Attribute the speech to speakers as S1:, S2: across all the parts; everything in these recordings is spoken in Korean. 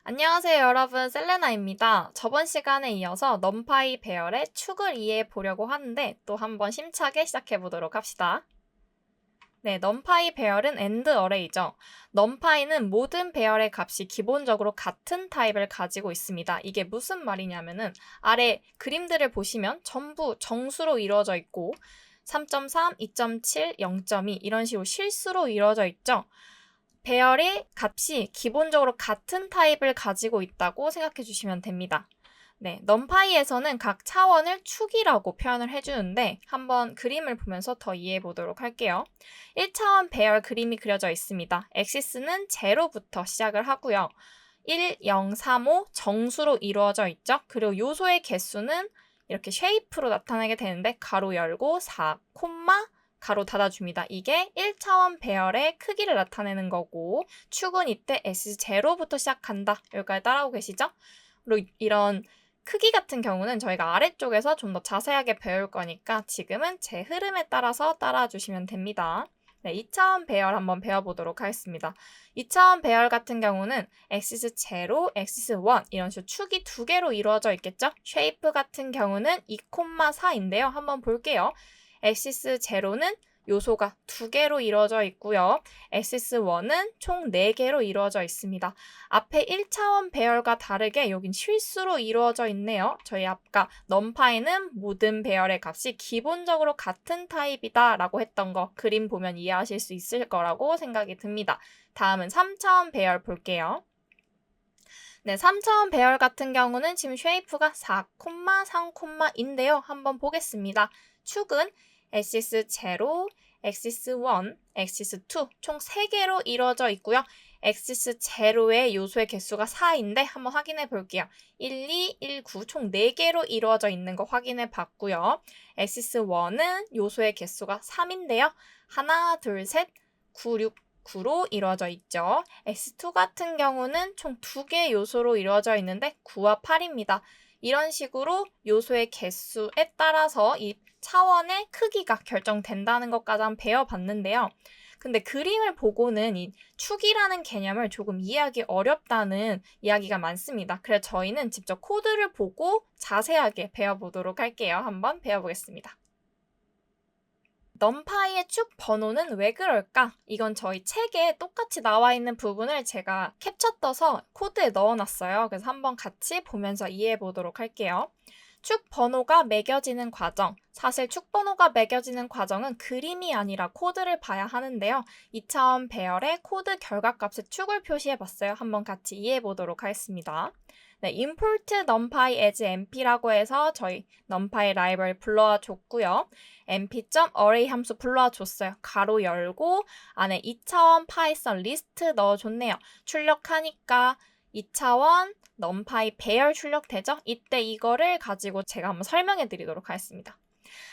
S1: 안녕하세요, 여러분. 셀레나입니다. 저번 시간에 이어서 넘파이 배열의 축을 이해해 보려고 하는데 또 한번 심차게 시작해 보도록 합시다. 네, 넘파이 배열은 AND 어레이죠. 넘파이는 모든 배열의 값이 기본적으로 같은 타입을 가지고 있습니다. 이게 무슨 말이냐면은 아래 그림들을 보시면 전부 정수로 이루어져 있고 3.3, 2.7, 0.2 이런 식으로 실수로 이루어져 있죠. 배열의 값이 기본적으로 같은 타입을 가지고 있다고 생각해 주시면 됩니다. 네, 넘파이에서는 각 차원을 축이라고 표현을 해주는데 한번 그림을 보면서 더 이해해 보도록 할게요. 1차원 배열 그림이 그려져 있습니다. 엑시스는 제로부터 시작을 하고요. 1, 0, 3, 5 정수로 이루어져 있죠. 그리고 요소의 개수는 이렇게 쉐이프로 나타나게 되는데 가로 열고 4, 콤마 가로 닫아줍니다. 이게 1차원 배열의 크기를 나타내는 거고 축은 이때 S0부터 시작한다. 여기까지 따라오고 계시죠? 그리고 이런 크기 같은 경우는 저희가 아래쪽에서 좀 더 자세하게 배울 거니까 지금은 제 흐름에 따라서 따라와 주시면 됩니다. 네, 2차원 배열 한번 배워보도록 하겠습니다. 2차원 배열 같은 경우는 엑시스 제로, 엑시스 1 이런 식으로 축이 두 개로 이루어져 있겠죠? 쉐이프 같은 경우는 2,4인데요. 한번 볼게요. 엑시스 제로는 요소가 두 개로 이루어져 있고요. 엑시스 1은 총 4개로 이루어져 있습니다. 앞에 1차원 배열과 다르게 여긴 실수로 이루어져 있네요. 저희 아까 넘파이는 모든 배열의 값이 기본적으로 같은 타입이다 라고 했던 거 그림 보면 이해하실 수 있을 거라고 생각이 듭니다. 다음은 3차원 배열 볼게요. 네, 3차원 배열 같은 경우는 지금 쉐이프가 4, 3인데요. 한번 보겠습니다. 축은 엑시스 제로, 엑시스 1, 엑시스 2 총 3개로 이루어져 있고요. 엑시스 제로의 요소의 개수가 4인데 한번 확인해 볼게요. 1, 2, 1, 9 총 4개로 이루어져 있는 거 확인해 봤고요. 엑시스 1은 요소의 개수가 3인데요. 하나, 둘, 셋, 9, 6, 9로 이루어져 있죠. X2 같은 경우는 총 2개의 요소로 이루어져 있는데 9와 8입니다. 이런 식으로 요소의 개수에 따라서 이 차원의 크기가 결정된다는 것까지 한번 배워봤는데요. 근데 그림을 보고는 이 축이라는 개념을 조금 이해하기 어렵다는 이야기가 많습니다. 그래서 저희는 직접 코드를 보고 자세하게 배워보도록 할게요. 한번 배워보겠습니다. 넘파이의 축 번호는 왜 그럴까? 이건 저희 책에 똑같이 나와 있는 부분을 제가 캡처 떠서 코드에 넣어놨어요. 그래서 한번 같이 보면서 이해해 보도록 할게요. 축 번호가 매겨지는 과정. 사실 축 번호가 매겨지는 과정은 그림이 아니라 코드를 봐야 하는데요. 2차원 배열의 코드 결과값의 축을 표시해 봤어요. 한번 같이 이해해 보도록 하겠습니다. 네, import numpy as np라고 해서 저희 numpy 라이벌 불러와 줬고요. np.array 함수 불러와 줬어요. 가로 열고 안에 2차원 파이썬 리스트 넣어줬네요. 출력하니까 2차원 numpy 배열 출력되죠? 이때 이거를 가지고 제가 한번 설명해 드리도록 하겠습니다.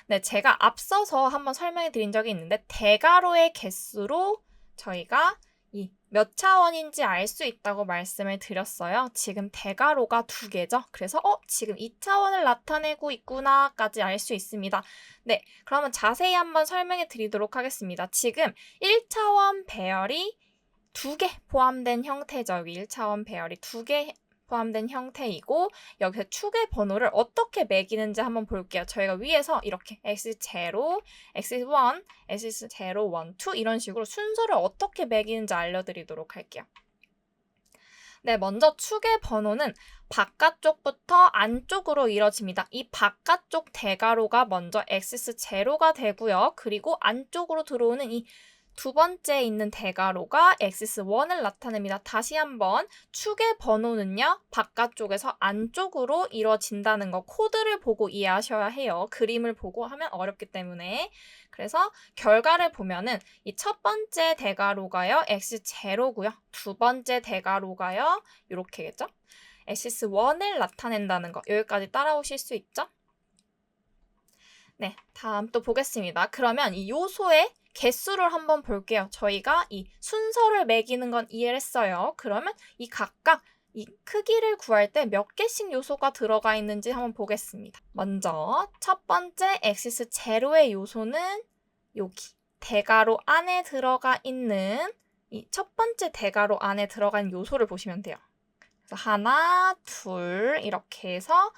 S1: 네, 제가 앞서서 한번 설명해 드린 적이 있는데 대괄호의 개수로 저희가 이 몇 차원인지 알 수 있다고 말씀을 드렸어요. 지금 대괄호가 2개죠. 그래서 지금 2차원을 나타내고 있구나까지 알 수 있습니다. 네, 그러면 자세히 한번 설명해 드리도록 하겠습니다. 지금 1차원 배열이 2개 포함된 형태죠. 여기 1차원 배열이 2개 포함된 형태이고 여기서 축의 번호를 어떻게 매기는지 한번 볼게요. 저희가 위에서 이렇게 x0, x1, x0, 1, 2 이런 식으로 순서를 어떻게 매기는지 알려드리도록 할게요. 네, 먼저 축의 번호는 바깥쪽부터 안쪽으로 이뤄집니다. 이 바깥쪽 대괄호가 먼저 x0가 되고요. 그리고 안쪽으로 들어오는 이 두 번째 있는 대괄호가 x1을 나타냅니다. 다시 한번 축의 번호는요. 바깥쪽에서 안쪽으로 이루어진다는 거 코드를 보고 이해하셔야 해요. 그림을 보고 하면 어렵기 때문에. 그래서 결과를 보면은 이 첫 번째 대괄호가요. x0고요. 두 번째 대괄호가요. 이렇게겠죠? x1을 나타낸다는 거. 여기까지 따라오실 수 있죠? 네, 다음 또 보겠습니다. 그러면 이 요소의 개수를 한번 볼게요. 저희가 이 순서를 매기는 건 이해를 했어요. 그러면 이 각각 이 크기를 구할 때 몇 개씩 요소가 들어가 있는지 한번 보겠습니다. 먼저 첫 번째 엑시스 제로의 요소는 여기 대괄호 안에 들어가 있는 이 첫 번째 대괄호 안에 들어간 요소를 보시면 돼요. 하나, 둘 이렇게 해서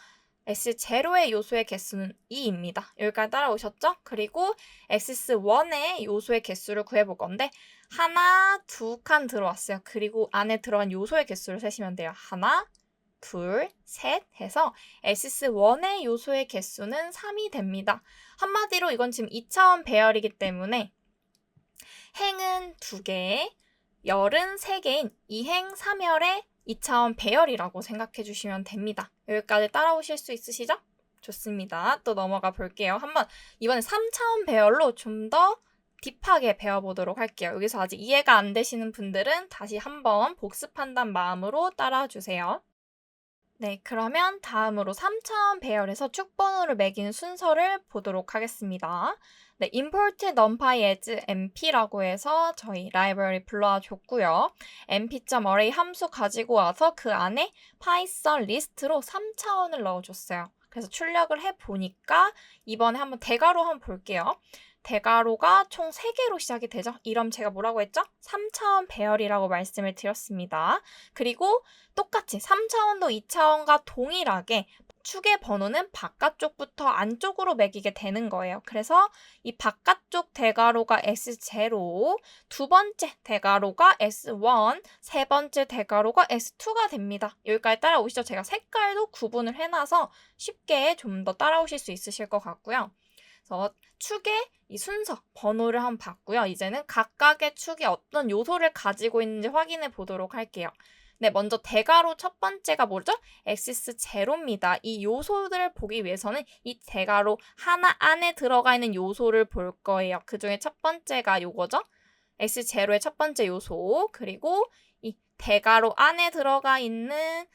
S1: S0의 요소의 개수는 2입니다. 여기까지 따라오셨죠? 그리고 SS1의 요소의 개수를 구해볼 건데 하나, 두 칸 들어왔어요. 그리고 안에 들어간 요소의 개수를 세시면 돼요. 하나, 둘, 셋 해서 SS1의 요소의 개수는 3이 됩니다. 한마디로 이건 지금 2차원 배열이기 때문에 행은 2개, 열은 3개인 2행 3열의 2차원 배열이라고 생각해 주시면 됩니다. 여기까지 따라오실 수 있으시죠? 좋습니다. 또 넘어가 볼게요. 이번에 3차원 배열로 좀 더 딥하게 배워보도록 할게요. 여기서 아직 이해가 안 되시는 분들은 다시 한번 복습한다는 마음으로 따라와 주세요. 네, 그러면 다음으로 3차원 배열에서 축번호를 매기는 순서를 보도록 하겠습니다. 네, import numpy as mp라고 해서 저희 라이브러리 불러와 줬고요. mp.array 함수 가지고 와서 그 안에 python list로 3차원을 넣어줬어요. 그래서 출력을 해보니까 이번에 한번 대괄호 한번 볼게요. 대괄호가 총 3개로 시작이 되죠. 이럼 제가 뭐라고 했죠? 3차원 배열이라고 말씀을 드렸습니다. 그리고 똑같이 3차원도 2차원과 동일하게 축의 번호는 바깥쪽부터 안쪽으로 매기게 되는 거예요. 그래서 이 바깥쪽 대괄호가 S0, 두 번째 대괄호가 S1, 세 번째 대괄호가 S2가 됩니다. 여기까지 따라오시죠. 제가 색깔도 구분을 해놔서 쉽게 좀 더 따라오실 수 있으실 것 같고요. 그래서 축의 이 순서, 번호를 한번 봤고요. 이제는 각각의 축이 어떤 요소를 가지고 있는지 확인해 보도록 할게요. 네, 먼저 대괄호 첫 번째가 뭐죠? x0입니다. 이 요소들을 보기 위해서는 이 대괄호 하나 안에 들어가 있는 요소를 볼 거예요. 그 중에 첫 번째가 요거죠? x0의 첫 번째 요소, 그리고 이 대괄호 안에 들어가 있는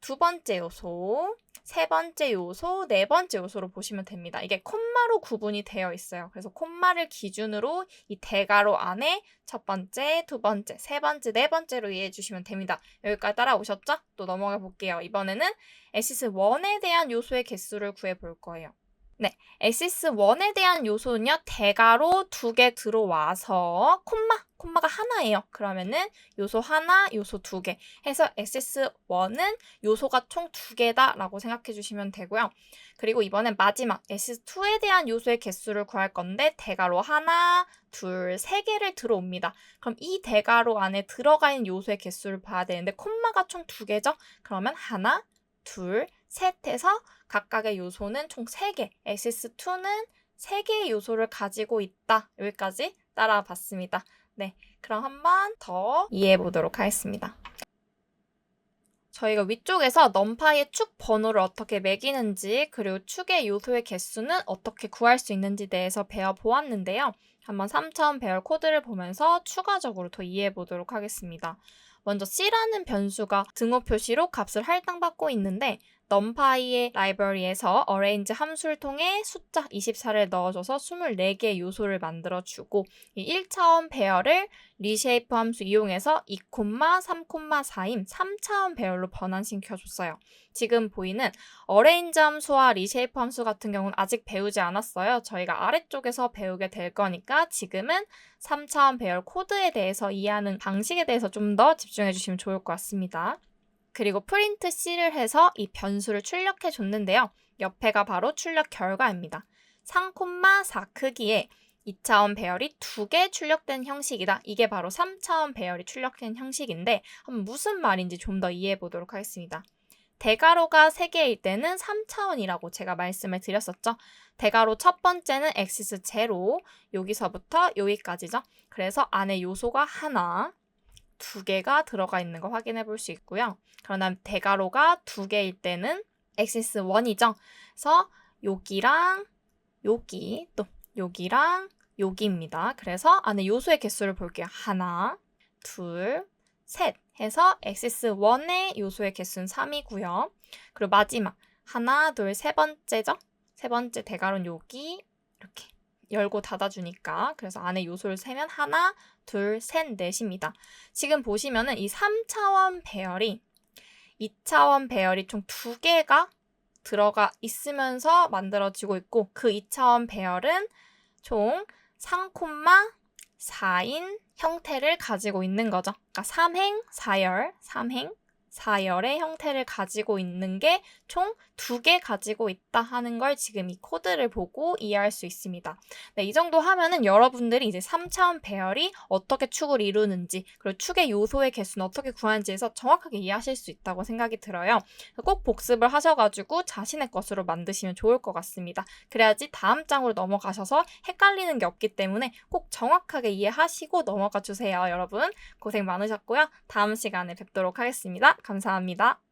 S1: 두 번째 요소, 세 번째 요소, 네 번째 요소로 보시면 됩니다. 이게 콤마로 구분이 되어 있어요. 그래서 콤마를 기준으로 이 대괄호 안에 첫 번째, 두 번째, 세 번째, 네 번째로 이해해 주시면 됩니다. 여기까지 따라오셨죠? 또 넘어가 볼게요. 이번에는 SS1에 대한 요소의 개수를 구해 볼 거예요. 네, SS1에 대한 요소는요, 대괄호 2개 들어와서 콤마가 하나예요. 그러면은 요소 하나, 요소 2개 해서 SS1은 요소가 총 2개다라고 생각해 주시면 되고요. 그리고 이번엔 마지막 SS2에 대한 요소의 개수를 구할 건데 대괄호 하나, 둘, 3개를 들어옵니다. 그럼 이 대괄호 안에 들어가 있는 요소의 개수를 봐야 되는데 콤마가 총 2개죠? 그러면 하나, 둘, 셋 해서 각각의 요소는 총 3개, SS2는 3개의 요소를 가지고 있다. 여기까지 따라와 봤습니다. 네, 그럼 한 번 더 이해해 보도록 하겠습니다. 저희가 위쪽에서 numPy의 축 번호를 어떻게 매기는지 그리고 축의 요소의 개수는 어떻게 구할 수 있는지 대해서 배워보았는데요. 한번 3차원 배열 코드를 보면서 추가적으로 더 이해해 보도록 하겠습니다. 먼저 C라는 변수가 등호 표시로 값을 할당받고 있는데 numpy의 라이브러리에서 arrange 함수를 통해 숫자 24를 넣어줘서 24개의 요소를 만들어주고 이 1차원 배열을 reshape 함수 이용해서 2, 3,4임 3차원 배열로 변환시켜줬어요. 지금 보이는 arrange 함수와 reshape 함수 같은 경우는 아직 배우지 않았어요. 저희가 아래쪽에서 배우게 될 거니까 지금은 3차원 배열 코드에 대해서 이해하는 방식에 대해서 좀 더 집중해 주시면 좋을 것 같습니다. 그리고 프린트 C를 해서 이 변수를 출력해 줬는데요. 옆에가 바로 출력 결과입니다. 3,4 크기에 2차원 배열이 2개 출력된 형식이다. 이게 바로 3차원 배열이 출력된 형식인데 한번 무슨 말인지 좀 더 이해해 보도록 하겠습니다. 대괄호가 3개일 때는 3차원이라고 제가 말씀을 드렸었죠. 대괄호 첫 번째는 x0, 여기서부터 여기까지죠. 그래서 안에 요소가 하나, 2개가 들어가 있는 거 확인해 볼 수 있고요. 그러나 대괄호가 2개일 때는 x1이죠. 그래서 여기랑 여기, 또 여기랑 여기입니다. 그래서 안에 요소의 개수를 볼게요. 하나, 둘, 셋 해서 x1의 요소의 개수는 3이고요. 그리고 마지막 하나, 둘, 세 번째죠. 세 번째 대괄호는 여기 이렇게 열고 닫아주니까 그래서 안에 요소를 세면 하나, 둘, 셋, 넷입니다. 지금 보시면은 이 3차원 배열이 2차원 배열이 총 2개가 들어가 있으면서 만들어지고 있고 그 2차원 배열은 총 3,4인 형태를 가지고 있는 거죠. 그러니까 3행 4열, 3행 4열의 형태를 가지고 있는 게 총 2개 가지고 있다 하는 걸 지금 이 코드를 보고 이해할 수 있습니다. 네, 이 정도 하면은 여러분들이 이제 3차원 배열이 어떻게 축을 이루는지, 그리고 축의 요소의 개수는 어떻게 구하는지에서 정확하게 이해하실 수 있다고 생각이 들어요. 꼭 복습을 하셔가지고 자신의 것으로 만드시면 좋을 것 같습니다. 그래야지 다음 장으로 넘어가셔서 헷갈리는 게 없기 때문에 꼭 정확하게 이해하시고 넘어가 주세요. 여러분 고생 많으셨고요. 다음 시간에 뵙도록 하겠습니다. 감사합니다.